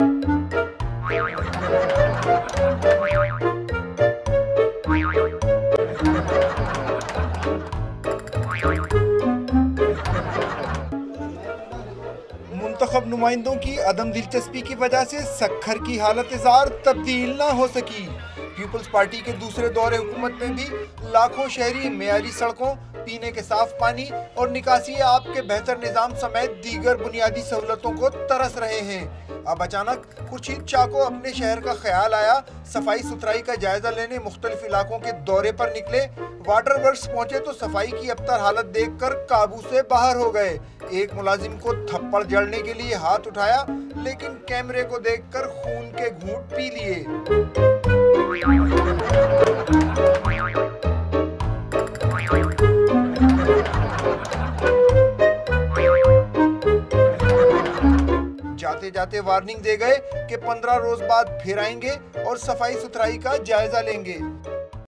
मुंतखब नुमाइंदों की अदम दिलचस्पी की वजह से सक्खर की हालत-ए-ज़ार तब्दील ना हो सकी। पीपल्स पार्टी के दूसरे दौरे हुकूमत में भी लाखों शहरी मेयारी सड़कों, पीने के साफ पानी और निकासी आब के बेहतर निज़ाम समेत दीगर बुनियादी सहूलतों को तरस रहे हैं। अब अचानक खुर्शीद शाह को अपने शहर का ख्याल आया। सफाई सुथराई का जायजा लेने मुख्तलिफ इलाकों के दौरे पर निकले। वाटर वर्क्स पहुंचे तो सफाई की अबतर हालत देखकर काबू से बाहर हो गए। एक मुलाजिम को थप्पड़ जड़ने के लिए हाथ उठाया, लेकिन कैमरे को देखकर खून के घूंट पी लिए। जाते जाते वार्निंग दे गए कि 15 रोज बाद फिर आएंगे और सफाई सुथराई का जायजा लेंगे।